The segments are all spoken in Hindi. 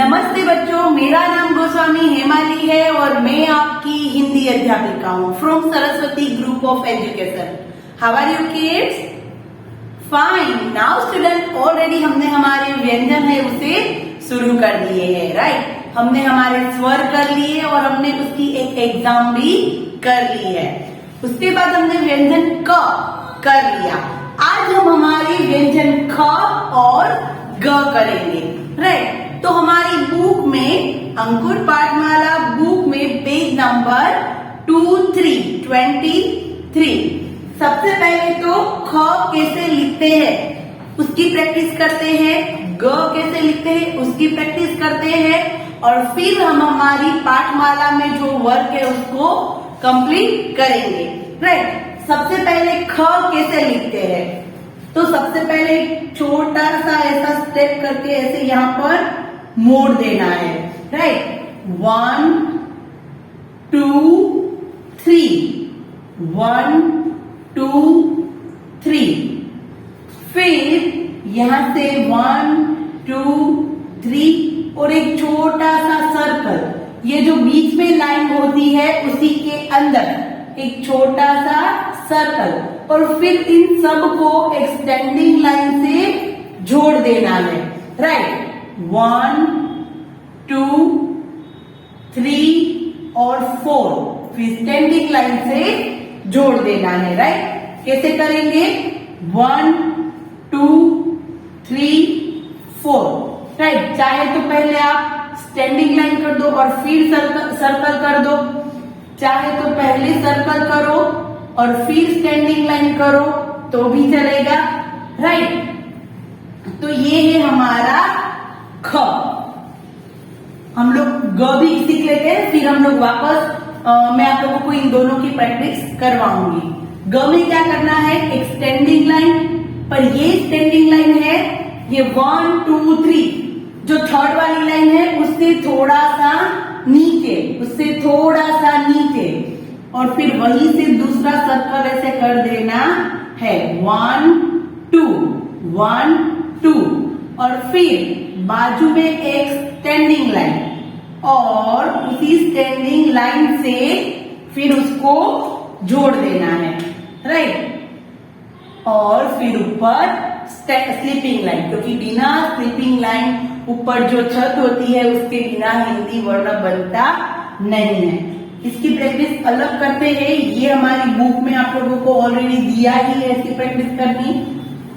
नमस्ते बच्चों, मेरा नाम गोस्वामी हेमाली है और मैं आपकी हिंदी अध्यापिका हूँ from Saraswati group of education. How are you kids? Fine. Now student, already हमने हमारे व्यंजन है उसे शुरू कर दिए हैं, राइट। हमने हमारे स्वर कर लिए और हमने उसकी एक एग्जाम भी कर ली है। उसके बाद हमने व्यंजन क कर लिया। आज हम हमारे व्यंजन ख और ग करेंगे, राइट। तो हमारी बुक में अंकुर पाठमाला बुक में पेज नंबर 23 सबसे पहले तो ख कैसे लिखते हैं उसकी प्रैक्टिस करते हैं, ग कैसे लिखते हैं उसकी प्रैक्टिस करते हैं और फिर हम हमारी पाठमाला में जो वर्क है उसको कंप्लीट करेंगे, राइट। सबसे पहले ख कैसे लिखते हैं, तो सबसे पहले छोटा सा ऐसा स्टेप करके ऐसे यहाँ पर मोड़ देना है, राइट। 1 2 3 1 2 3। फिर यहां से 1 2 3 और एक छोटा सा सर्कल, ये जो बीच में लाइन होती है उसी के अंदर एक छोटा सा सर्कल और फिर इन सब को एक्सटेंडिंग लाइन से जोड़ देना है, राइट। 1 2 3 और 4 फिर स्टैंडिंग लाइन से जोड़ देना है, राइट। कैसे करेंगे? 1 2 3 4, राइट। चाहे तो पहले आप स्टैंडिंग लाइन कर दो और फिर सर्कल कर दो, चाहे तो पहले सर्कल करो और फिर स्टैंडिंग लाइन करो तो भी चलेगा, राइट। तो ये है हमारा ख। हम लोग ग भी सीख लेते हैं, फिर हम लोग वापस मैं आप लोगों को इन दोनों की प्रैक्टिस करवाऊंगी। ग में क्या करना है? एक्सटेंडिंग लाइन, पर ये स्टैंडिंग लाइन है ये 1 2 3, जो थर्ड वाली लाइन है उससे थोड़ा सा नीचे, उससे थोड़ा सा नीचे और फिर वहीं से दूसरा सर्कल ऐसे कर देना है 1 2 1 2 और फिर बाजू में एक स्टैंडिंग लाइन और उसी स्टैंडिंग लाइन से फिर उसको जोड़ देना है, राइट। और फिर ऊपर स्लीपिंग लाइन, क्योंकि बिना स्लीपिंग लाइन ऊपर जो छत होती है उसके बिना हिंदी वर्ण बनता नहीं है। इसकी प्रैक्टिस अलग करते हैं, ये हमारी बुक में आप लोगों को ऑलरेडी दिया ही है इसकी प्रैक्टिस करनी,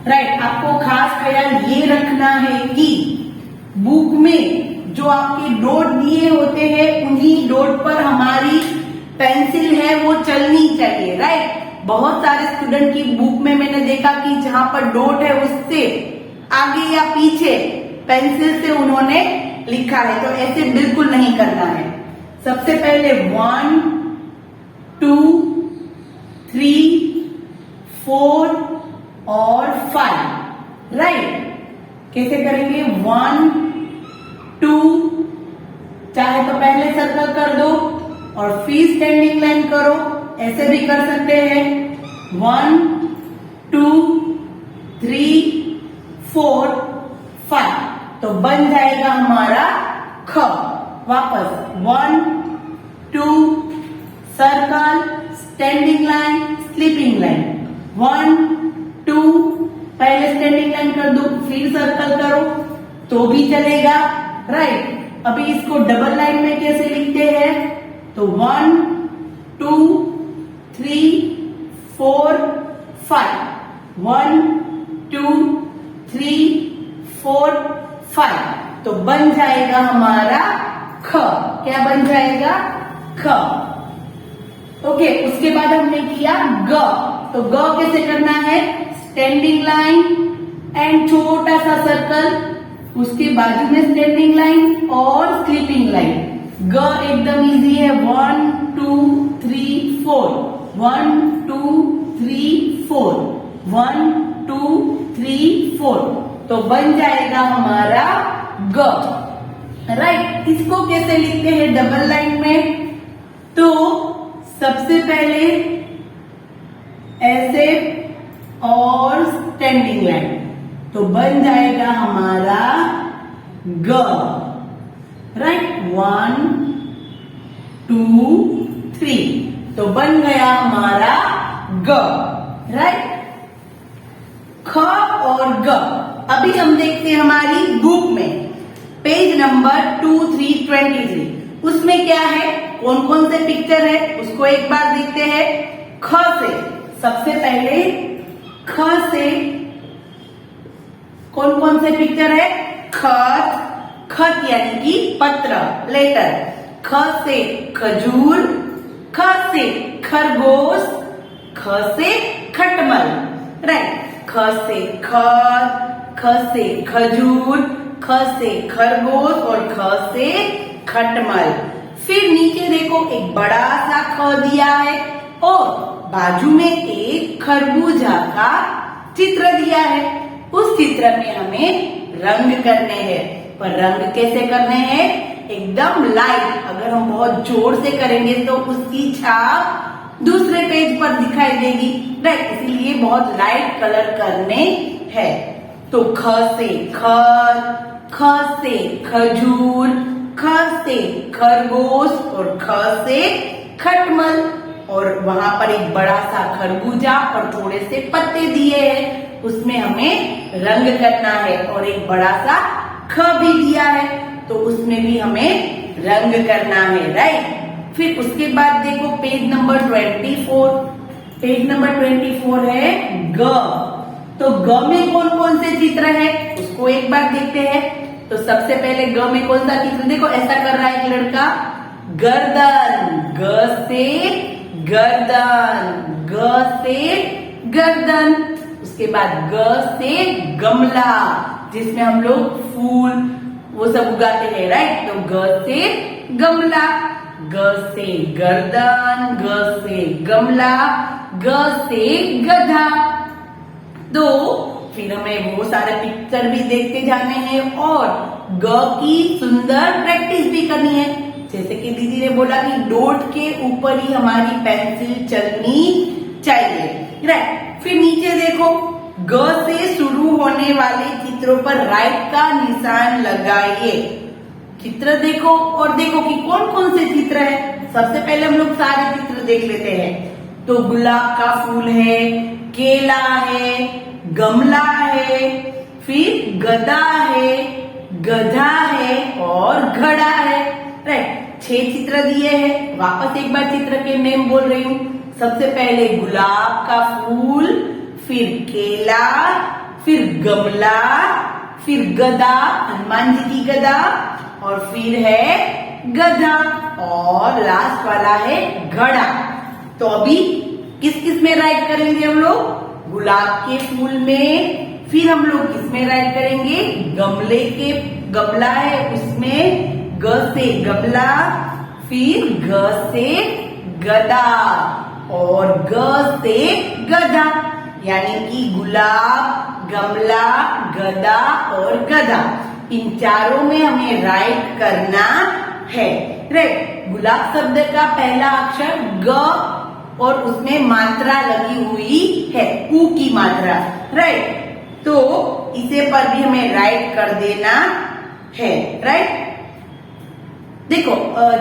राइट। आपको खास ख्याल ये रखना है कि बुक में जो आपके डॉट दिए होते हैं उन्हीं डॉट पर हमारी पेंसिल है वो चलनी चाहिए, राइट। बहुत सारे स्टूडेंट की बुक में मैंने देखा कि जहां पर डॉट है उससे आगे या पीछे पेंसिल से उन्होंने लिखा है, तो ऐसे बिल्कुल नहीं करना है। सबसे पहले 1 2 3 4 और 5, राइट। कैसे करेंगे? 1 2, चाहे तो पहले सर्कल कर दो और फिर स्टैंडिंग लाइन करो, ऐसे भी कर सकते हैं। 1 2 3 4 5 तो बन जाएगा हमारा ख। वापस 1 2 circle, standing line, sleeping line, 1 2 पहले स्टैंडिंग लाइन कर दो फिर सर्कल करो तो भी चलेगा, राइट। अभी इसको डबल लाइन में कैसे लिखते हैं? तो 1 2 3 4 5 1 2 3 4 5 तो बन जाएगा हमारा ख। क्या बन जाएगा? ख। ओके, उसके बाद हमने किया ग। तो ग कैसे करना है? स्टैंडिंग लाइन एंड छोटा सा सर्कल, उसके बाजू में स्टैंडिंग लाइन और स्लीपिंग लाइन। ग एकदम इजी है। 1 2 3 4 1 2 3 4 1 2 3 4 तो बन जाएगा हमारा ग, राइट। इसको कैसे लिखते हैं डबल लाइन में? तो सबसे पहले ऐसे और स्टैंडिंग लाइन तो बन जाएगा हमारा ग, राइट 1 2 3 तो बन गया हमारा ग, राइट। ख और ग। अभी हम देखते हैं हमारी बुक में पेज नंबर 2323 उसमें क्या है, कौन कौन से पिक्चर है उसको एक बार देखते हैं। ख से सबसे पहले ख से कौन कौन से पिक्चर है, खत, खत यानी कि पत्र, लेटर। ख से खजूर, ख से खरगोश, ख से खटमल, राइट। ख से खत, ख से खजूर, ख से खरगोश और ख से खटमल। फिर नीचे देखो एक बड़ा सा ख दिया है और बाजू में एक खरबूजा का चित्र दिया है। उस चित्र में हमें रंग करने हैं, पर रंग कैसे करने हैं, एकदम लाइट। अगर हम बहुत जोर से करेंगे तो उसकी छाप दूसरे पेज पर दिखाई देगी, राइट। इसीलिए बहुत लाइट कलर करने हैं। तो ख से खत, ख से खजूर, ख से खरगोश और ख से खटमल। और वहां पर एक बड़ा सा खरबूजा और थोड़े से पत्ते दिए हैं, उसमें हमें रंग करना है। और एक बड़ा सा ख भी दिया है तो उसमें भी हमें रंग करना है, राइट। फिर उसके बाद देखो पेज नंबर 24, पेज नंबर 24 है ग। तो ग में कौन कौन से चित्र है उसको एक बार देखते हैं। तो सबसे पहले ग में कौन सा चित्र, देखो ऐसा कर रहा है एक लड़का, गर्दन, ग से गर्दन, ग से गर्दन। उसके बाद ग से गमला, जिसमें हम लोग फूल वो सब उगाते हैं, राइट। तो ग से गमला, ग से गर्दन, ग से गमला, ग से गधा। तो फिर हमें वो सारे पिक्चर भी देखते जाने हैं और ग की सुंदर प्रैक्टिस भी करनी है। जैसे कि दीदी ने बोला कि डॉट के ऊपर ही हमारी पेंसिल चलनी चाहिए, राइट। फिर नीचे देखो ग से शुरू होने वाले चित्रों पर राइट का निशान लगाइए। चित्र देखो और देखो कि कौन कौन से चित्र है। सबसे पहले हम लोग सारे चित्र देख लेते हैं। तो गुलाब का फूल है, केला है, गमला है, फिर गदा है, गधा है और घड़ा है, राइट। 6 चित्र दिए हैं। वापस एक बार चित्र के नेम बोल रही हूँ। सबसे पहले गुलाब का फूल, फिर केला, फिर गमला, फिर गदा, हनुमान जी की गदा, और फिर है गधा और लास्ट वाला है घड़ा। तो अभी किस किस में राइट करेंगे हम लोग, गुलाब के फूल में, फिर हम लोग किसमें राइट करेंगे, गमले के, गमला है उसमें ग से गमला, फिर ग से गदा और ग से गधा, यानी कि गुलाब, गमला, गदा और गधा, इन चारों में हमें राइट करना है, राइट। गुलाब शब्द का पहला अक्षर ग और उसमें मात्रा लगी हुई है, ऊ की मात्रा, राइट। तो इसे पर भी हमें राइट कर देना है, राइट। देखो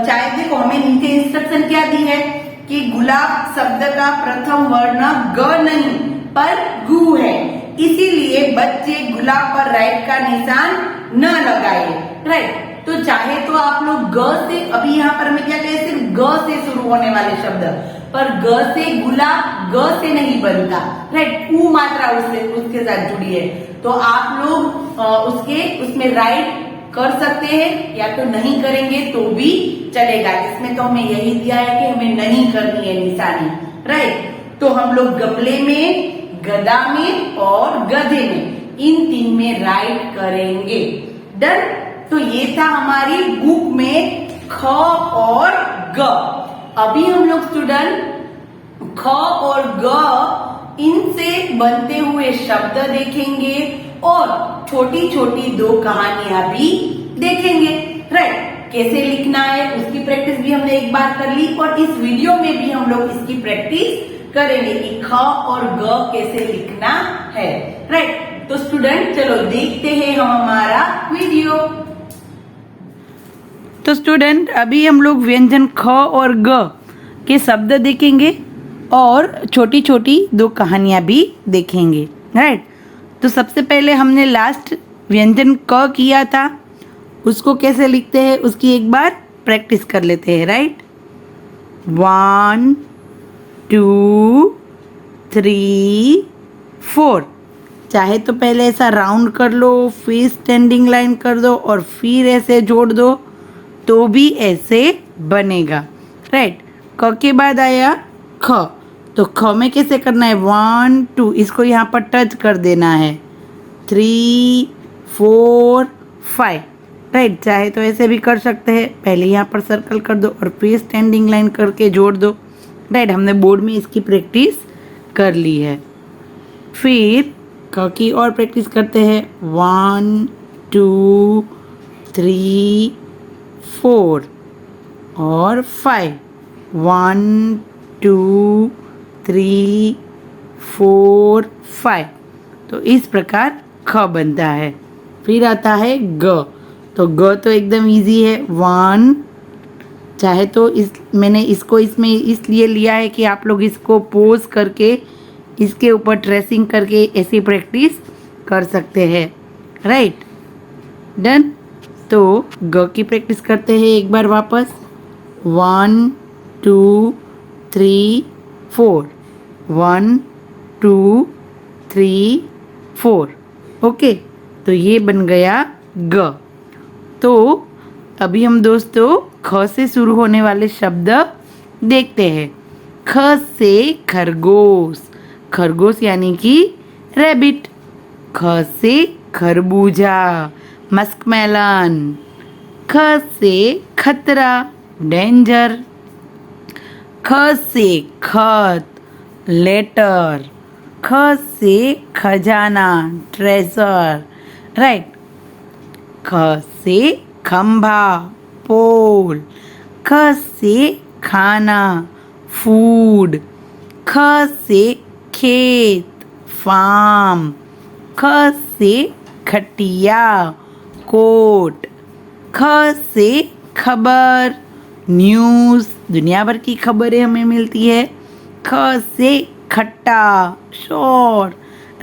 चाहे देखो हमें नीचे इंस्ट्रक्शन क्या दी है कि गुलाब शब्द का प्रथम वर्ण ग नहीं पर गु है, इसीलिए बच्चे गुलाब पर राइट का निशान न लगाए, राइट। तो चाहे तो आप लोग ग से, अभी यहाँ पर हमें क्या कहे, सिर्फ ग से शुरू होने वाले शब्द, पर ग से गुलाब ग से नहीं बनता, राइट। ऊ मात्रा उसके साथ जुड़ी है, तो आप लोग उसमें राइट कर सकते हैं या तो नहीं करेंगे तो भी चलेगा। इसमें तो हमें यही दिया है कि हमें नहीं करनी है निशानी, राइट। तो हम लोग गमले में, गदा में और गधे में, इन 3 में राइट करेंगे, डन। तो ये था हमारी बुक में ख और ग। अभी हम लोग स्टूडेंट ख और ग इनसे बनते हुए शब्द देखेंगे और छोटी छोटी 2 कहानियां भी देखेंगे, राइट। कैसे लिखना है उसकी प्रैक्टिस भी हमने एक बार कर ली और इस वीडियो में भी हम लोग इसकी प्रैक्टिस करेंगे कि ख और ग कैसे लिखना है, राइट। तो स्टूडेंट चलो देखते हैं हम हमारा वीडियो। तो स्टूडेंट अभी हम लोग व्यंजन ख और ग के शब्द देखेंगे और छोटी छोटी दो कहानियाँ भी देखेंगे, राइट। तो सबसे पहले हमने लास्ट व्यंजन क किया था, उसको कैसे लिखते हैं उसकी एक बार प्रैक्टिस कर लेते हैं, राइट। 1 2 3 4। चाहे तो पहले ऐसा राउंड कर लो, फिर स्टैंडिंग लाइन कर दो और फिर ऐसे जोड़ दो तो भी ऐसे बनेगा, राइट। क के बाद आया ख, तो ख में कैसे करना है 1 2, इसको यहाँ पर टच कर देना है 3 4 5, राइट। चाहे तो ऐसे भी कर सकते हैं, पहले यहाँ पर सर्कल कर दो और फिर स्टैंडिंग लाइन करके जोड़ दो, राइट। हमने बोर्ड में इसकी प्रैक्टिस कर ली है। फिर क की और प्रैक्टिस करते हैं 1 2 3 4 और 5, 1 2 3 4 5। तो इस प्रकार ख बनता है। फिर आता है ग, तो ग तो एकदम इजी है 1। चाहे तो मैंने इसको इसमें इसलिए लिया है कि आप लोग इसको पोज करके इसके ऊपर ट्रेसिंग करके ऐसी प्रैक्टिस कर सकते हैं, राइट। डन। तो ग की प्रैक्टिस करते हैं एक बार वापस 1 2 3 4, 1 2 3 4, ओके। तो ये बन गया ग। तो अभी हम दोस्तों ख से शुरू होने वाले शब्द देखते हैं। ख से खरगोश, खरगोश यानी कि रैबिट। ख से खरबूजा, मस्कमेलन। ख से खतरा, डेंजर। ख से खत, लेटर। ख से खजाना, ट्रेजर, राइट। ख से खंभा, पोल। ख से खाना, फूड। ख से खेत, फार्म। ख से खटिया, कोट। ख से खबर, न्यूज़, दुनिया भर की खबरें हमें मिलती है। ख से खट्टा, शोर,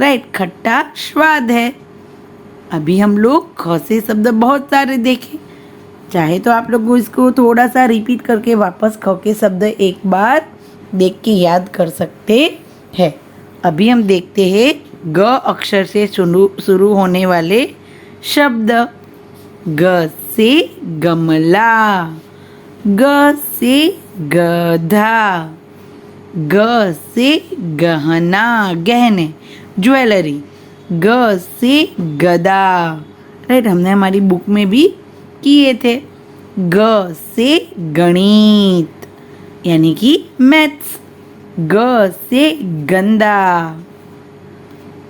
राइट। खट्टा स्वाद है। अभी हम लोग ख से शब्द बहुत सारे देखे, चाहे तो आप लोग इसको थोड़ा सा रिपीट करके वापस ख के शब्द एक बार देख के याद कर सकते हैं। अभी हम देखते हैं ग अक्षर से शुरू होने वाले शब्द। ग से गमला, ग से गधा। ग से गहना, गहने, ज्वेलरी। ग से गदा, राइट। हमने हमारी बुक में भी किए थे। ग से गणित यानी कि मैथ्स। ग से गंदा।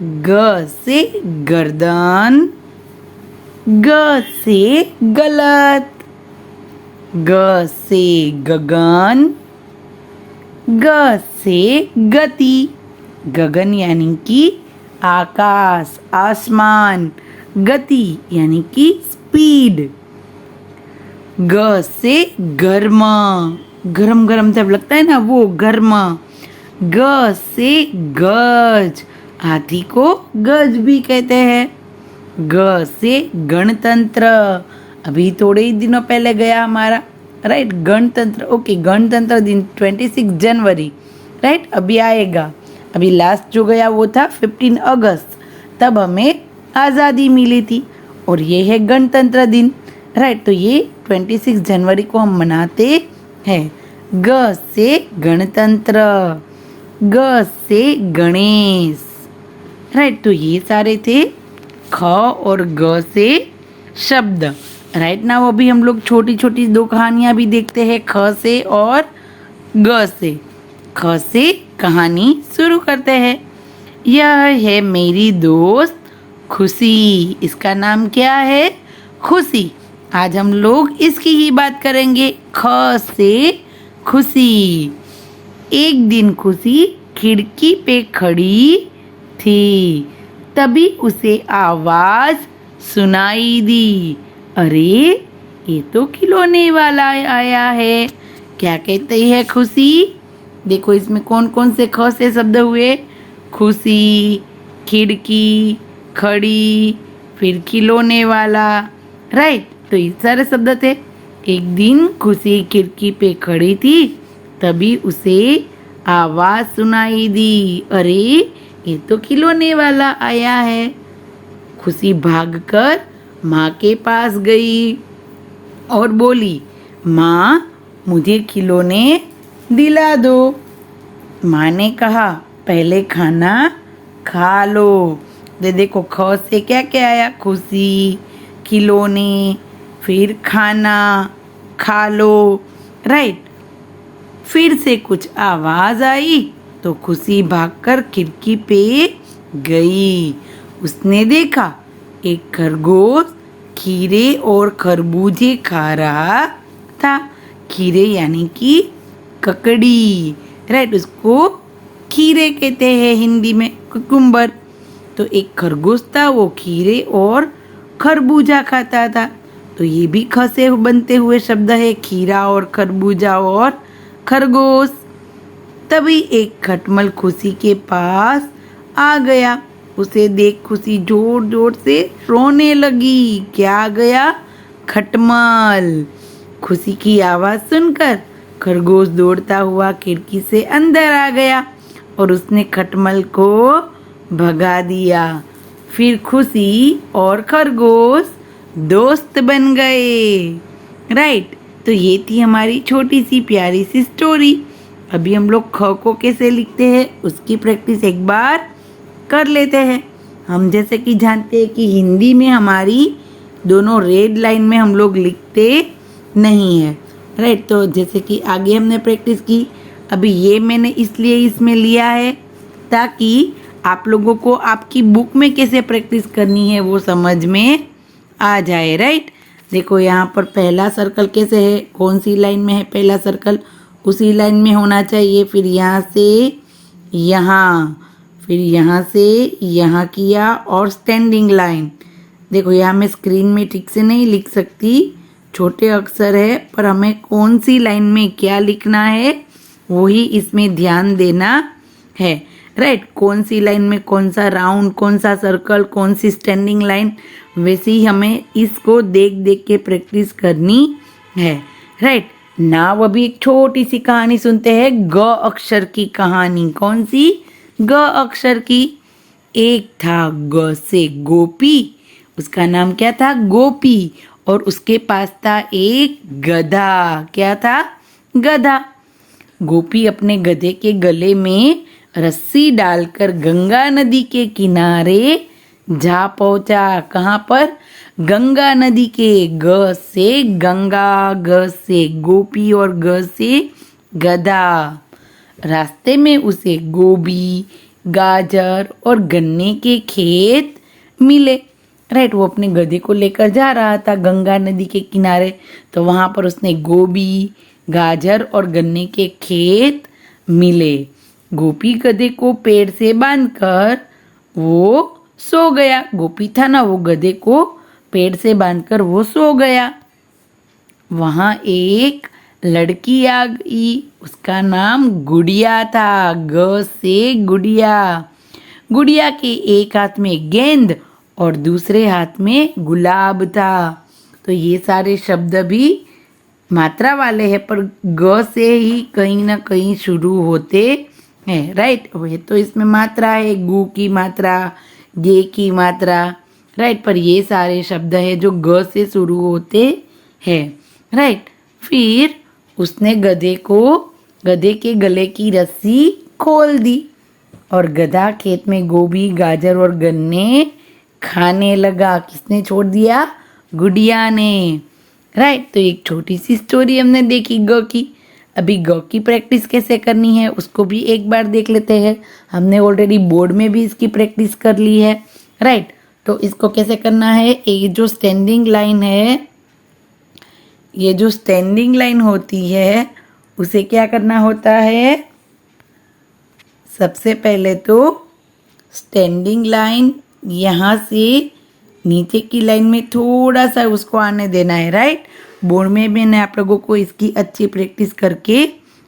ग से गर्दन। ग से गलत। ग से गगन। ग से गति, गगन यानी कि आकाश, आसमान। गति यानी कि स्पीड। ग से गर्म, गरम गरम जब लगता है ना वो गर्म। ग से गज, हाथी को गज भी कहते हैं। ग से गणतंत्र, अभी थोड़े ही दिनों पहले गया हमारा, राइट। गणतंत्र, ओके। गणतंत्र दिन 26 जनवरी, राइट। अभी आएगा, अभी लास्ट जो गया वो था 15 अगस्त, तब हमें आज़ादी मिली थी और ये है गणतंत्र दिन, राइट। तो ये 26 जनवरी को हम मनाते हैं। ग से गणतंत्र। ग से गणेश, राइट। तो ये सारे थे ख और ग से शब्द, राइट ना। वो भी हम लोग छोटी छोटी दो कहानियाँ भी देखते हैं ख से और ग से। ख से कहानी शुरू करते हैं। यह है मेरी दोस्त खुशी, इसका नाम क्या है? खुशी। आज हम लोग इसकी ही बात करेंगे। ख से खुशी। एक दिन खुशी खिड़की पे खड़ी थी, तभी उसे आवाज सुनाई दी। अरे ये तो खिलौने वाला आया है। क्या कहते हैं खुशी? देखो इसमें कौन कौन से ख से शब्द हुए? खुशी, खिड़की, खड़ी, फिर खिलौने वाला। राइट, तो ये सारे शब्द थे। एक दिन खुशी खिड़की पे खड़ी थी, तभी उसे आवाज सुनाई दी, अरे ये तो खिलौने वाला आया है। खुशी भागकर माँ के पास गई और बोली, माँ मुझे खिलौने दिला दो। माँ ने कहा, पहले खाना खा लो। देखो ख से क्या क्या आया? खुशी, खिलौने, फिर खाना, खा लो। राइट, फिर से कुछ आवाज आई तो खुशी भागकर खिड़की पे गई। उसने देखा एक खरगोश खीरे और खरबूजे खा रहा था। खीरे यानी कि ककड़ी। राइट, उसको खीरे कहते हैं हिंदी में, कुकुम्बर। तो एक खरगोश था, वो खीरे और खरबूजा खाता था। तो ये भी ख से बनते हुए शब्द है, खीरा और खरबूजा और खरगोश। तभी एक खटमल खुशी के पास आ गया। उसे देख खुशी जोर जोर से रोने लगी। क्या आ गया? खटमल। खुशी की आवाज सुनकर खरगोश दौड़ता हुआ खिड़की से अंदर आ गया और उसने खटमल को भगा दिया। फिर खुशी और खरगोश दोस्त बन गए। राइट, तो ये थी हमारी छोटी सी प्यारी सी स्टोरी। अभी हम लोग ख को कैसे लिखते हैं उसकी प्रैक्टिस एक बार कर लेते हैं। हम जैसे कि जानते हैं कि हिंदी में हमारी दोनों रेड लाइन में हम लोग लिखते नहीं है। राइट, तो जैसे कि आगे हमने प्रैक्टिस की, अभी ये मैंने इसलिए इसमें लिया है ताकि आप लोगों को आपकी बुक में कैसे प्रैक्टिस करनी है वो समझ में आ जाए। राइट, देखो यहाँ पर पहला सर्कल कैसे है, कौन सी लाइन में है पहला सर्कल, उसी लाइन में होना चाहिए। फिर यहाँ से यहाँ, फिर यहाँ से यहाँ किया और स्टैंडिंग लाइन। देखो यहाँ मैं स्क्रीन में ठीक से नहीं लिख सकती, छोटे अक्षर है, पर हमें कौन सी लाइन में क्या लिखना है वही इसमें ध्यान देना है। राइट, कौन सी लाइन में कौन सा राउंड, कौन सा सर्कल, कौन सी स्टैंडिंग लाइन, वैसे ही हमें इसको देख देख के प्रैक्टिस करनी है। राइट, नाउ अभी एक छोटी सी कहानी सुनते हैं, ग अक्षर की कहानी। कौन सी? ग अक्षर की। एक था ग से गोपी, उसका नाम क्या था? गोपी। और उसके पास था एक गधा। क्या था? गधा। गोपी अपने गधे के गले में रस्सी डालकर गंगा नदी के किनारे जा पहुंचा। कहाँ पर? गंगा नदी के। ग से गंगा, ग से गोपी और ग से गधा। रास्ते में उसे गोभी, गाजर और गन्ने के खेत मिले। राइट, वो अपने गधे को लेकर जा रहा था गंगा नदी के किनारे, तो वहां पर उसने गोभी, गाजर और गन्ने के खेत मिले। गोपी गधे को पेड़ से बांधकर वो सो गया। गोपी था ना, वो गधे को पेड़ से बांधकर वो सो गया। वहां एक लड़की आ गई, उसका नाम गुड़िया था। ग से गुड़िया। गुड़िया के एक हाथ में गेंद और दूसरे हाथ में गुलाब था। तो ये सारे शब्द भी मात्रा वाले हैं, पर ग से ही कहीं ना कहीं शुरू होते हैं। राइट, ये तो इसमें मात्रा है, गु की मात्रा, गे की मात्रा। राइट, पर ये सारे शब्द है जो ग से शुरू होते हैं। राइट, फिर उसने गधे के गले की रस्सी खोल दी और गधा खेत में गोभी, गाजर और गन्ने खाने लगा। किसने छोड़ दिया? गुड़िया ने। राइट, तो एक छोटी सी स्टोरी हमने देखी ग की। अभी ग की प्रैक्टिस कैसे करनी है उसको भी एक बार देख लेते हैं। हमने ऑलरेडी बोर्ड में भी इसकी प्रैक्टिस कर ली है। राइट, तो इसको कैसे करना है, ये जो स्टैंडिंग लाइन है, ये जो स्टैंडिंग लाइन होती है उसे क्या करना होता है? सबसे पहले तो स्टैंडिंग लाइन यहाँ से नीचे की लाइन में थोड़ा सा उसको आने देना है। राइट, बोर्ड में भी मैंने आप लोगों को इसकी अच्छी प्रैक्टिस करके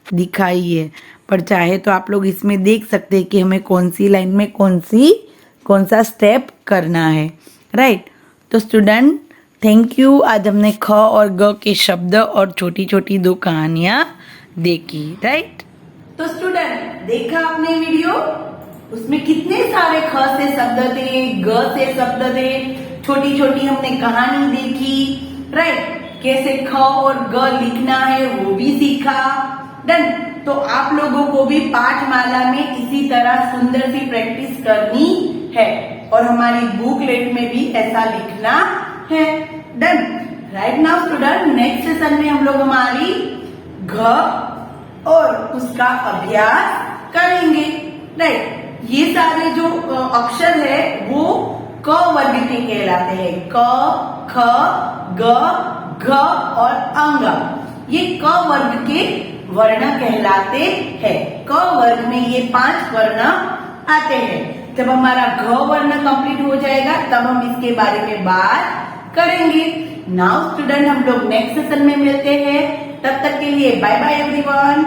दिखाई है, पर चाहे तो आप लोग इसमें देख सकते हैं कि हमें कौन सी लाइन में कौन सा स्टेप करना है, राइट। तो स्टूडेंट थैंक यू। आज हमने ख और ग के शब्द और छोटी छोटी 2 कहानियां देखी, राइट। तो स्टूडेंट देखा आपने वीडियो, उसमें कितने सारे ख से शब्द थे, ग से शब्द थे, छोटी छोटी हमने कहानी देखी, राइट। कैसे ख और ग लिखना है वो भी सीखा, डन। तो आप लोगों को भी पाठमाला में इसी तरह सुंदर सी प्रैक्टिस करनी है और हमारी बुकलेट में भी ऐसा लिखना है, done. Right now student next session में हम लोग हमारी घ और उसका अभ्यास करेंगे, राइट। ये सारे जो अक्षर है वो क वर्ग के कहलाते हैं, क ख ग घ और अंग, ये क वर्ग के वर्ण कहलाते हैं। क वर्ग में ये 5 वर्ण आते हैं। जब हमारा घ वर्ण कंप्लीट हो जाएगा तब हम इसके बारे में बात करेंगे। नाउ स्टूडेंट हम लोग नेक्स्ट सेशन में मिलते हैं, तब तक के लिए बाय बाय एवरीवन।